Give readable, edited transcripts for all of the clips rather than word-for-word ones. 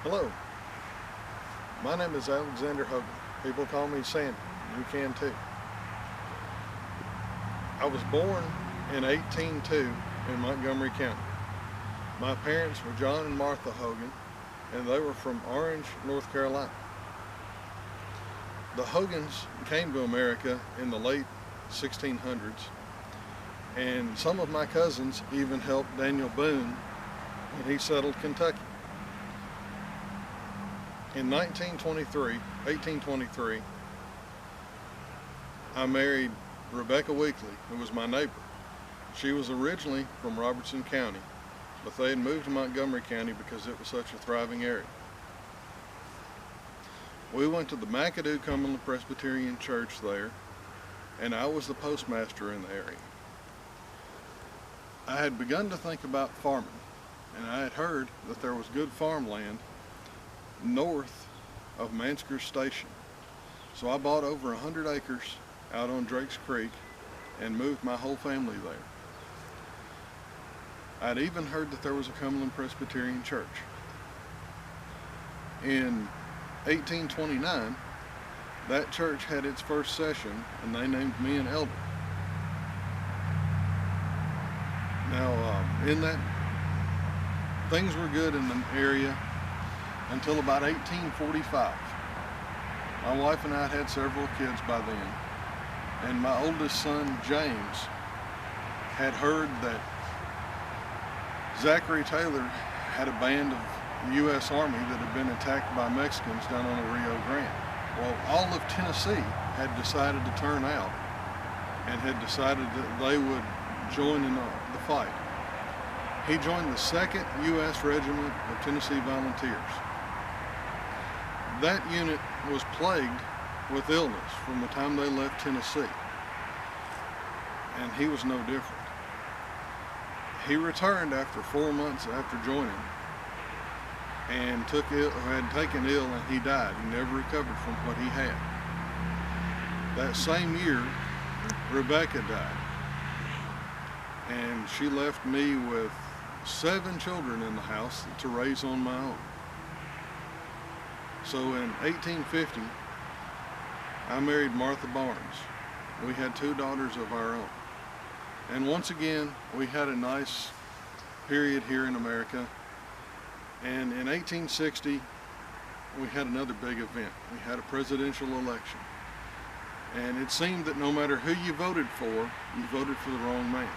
Hello, my name is Alexander Hogan. People call me Sandy. You can too. I was born in 1802 in Montgomery County. My parents were John and Martha Hogan, and they were from Orange, North Carolina. The Hogans came to America in the late 1600s, and some of my cousins even helped Daniel Boone when he settled Kentucky. In 1823, I married Rebecca Weekly, who was my neighbor. She was originally from Robertson County, but they had moved to Montgomery County because it was such a thriving area. We went to the McAdoo Cumberland Presbyterian Church there, and I was the postmaster in the area. I had begun to think about farming, and I had heard that there was good farmland north of Manskers Station. So I bought over 100 acres out on Drake's Creek and moved my whole family there. I'd even heard that there was a Cumberland Presbyterian Church. In 1829, that church had its first session and they named me an elder. Now, in that, things were good in the area until about 1845. My wife and I had several kids by then, and my oldest son, James, had heard that Zachary Taylor had a band of the U.S. Army that had been attacked by Mexicans down on the Rio Grande. Well, all of Tennessee had decided to turn out and had decided that they would join in the fight. He joined the 2nd U.S. Regiment of Tennessee Volunteers. That unit was plagued with illness from the time they left Tennessee, and he was no different. He returned after 4 months after joining and had taken ill, and he died. He never recovered from what he had. That same year, Rebecca died, and she left me with 7 children in the house to raise on my own. So in 1850, I married Martha Barnes. We had 2 daughters of our own. And once again, we had a nice period here in America. And in 1860, we had another big event. We had a presidential election. And it seemed that no matter who you voted for the wrong man.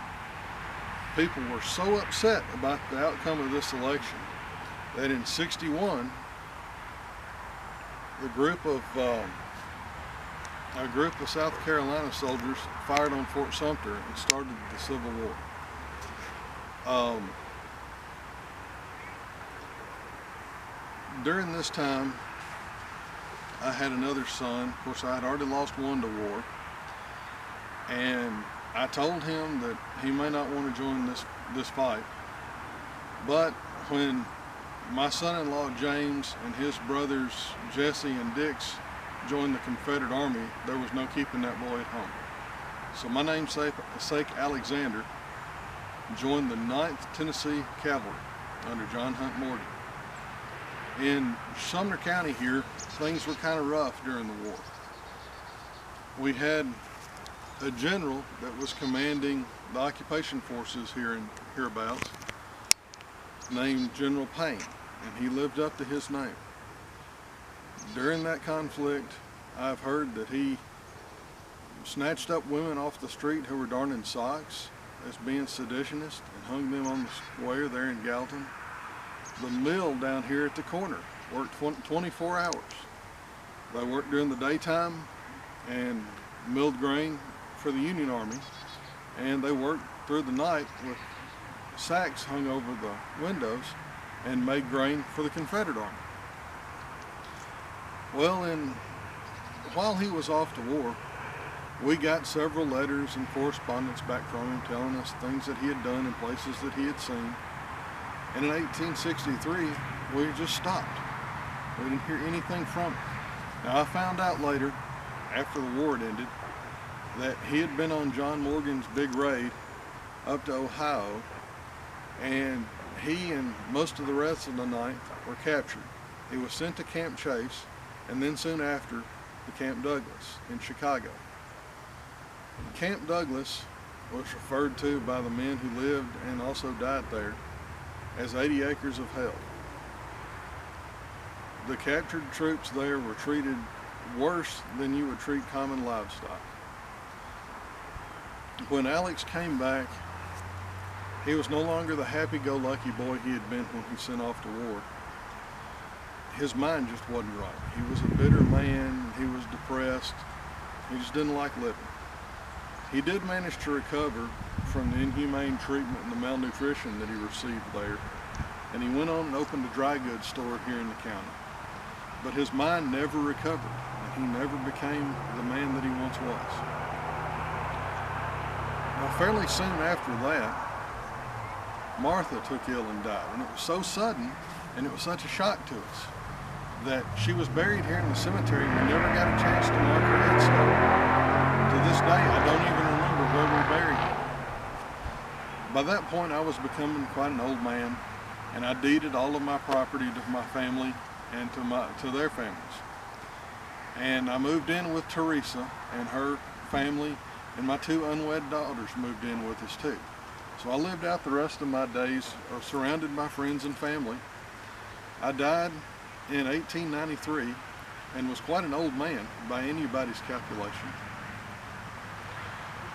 People were so upset about the outcome of this election that in '61, a group of South Carolina soldiers fired on Fort Sumter and started the Civil War. During this time, I had another son. Of course, I had already lost one to war, and I told him that he may not want to join this fight. But when my son-in-law James and his brothers Jesse and Dix joined the Confederate Army, there was no keeping that boy at home. So my namesake Alexander joined the 9th Tennessee Cavalry under John Hunt Morgan. In Sumner County here, things were kind of rough during the war. We had a general that was commanding the occupation forces hereabouts named General Payne, and he lived up to his name. During that conflict, I've heard that he snatched up women off the street who were darning socks as being seditionists and hung them on the square there in Gallatin. The mill down here at the corner worked 24 hours. They worked during the daytime and milled grain for the Union Army, and they worked through the night with sacks hung over the windows and made grain for the Confederate Army. Well, while he was off to war, we got several letters and correspondence back from him telling us things that he had done in places that he had seen. And in 1863, we just stopped. We didn't hear anything from him. Now, I found out later, after the war had ended, that he had been on John Morgan's big raid up to Ohio, and he and most of the rest of the 9th were captured. He was sent to Camp Chase, and then soon after to Camp Douglas in Chicago. Camp Douglas was referred to by the men who lived and also died there as 80 acres of hell. The captured troops there were treated worse than you would treat common livestock. When Alex came back, he was no longer the happy-go-lucky boy he had been when he sent off to war. His mind just wasn't right. He was a bitter man, he was depressed, he just didn't like living. He did manage to recover from the inhumane treatment and the malnutrition that he received there, and he went on and opened a dry goods store here in the county. But his mind never recovered, and he never became the man that he once was. Now, fairly soon after that, Martha took ill and died, and it was so sudden, and it was such a shock to us, that she was buried here in the cemetery, and we never got a chance to mark her headstone. To this day, I don't even remember where we buried her. By that point, I was becoming quite an old man, and I deeded all of my property to my family and to their families. And I moved in with Teresa and her family, and my 2 unwed daughters moved in with us too. So I lived out the rest of my days surrounded by friends and family. I died in 1893 and was quite an old man by anybody's calculation.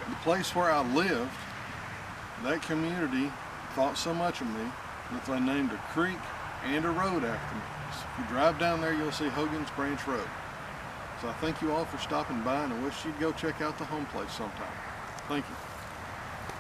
The place where I lived, that community thought so much of me that they named a creek and a road after me. So if you drive down there, you'll see Hogan's Branch Road. So I thank you all for stopping by, and I wish you'd go check out the home place sometime. Thank you.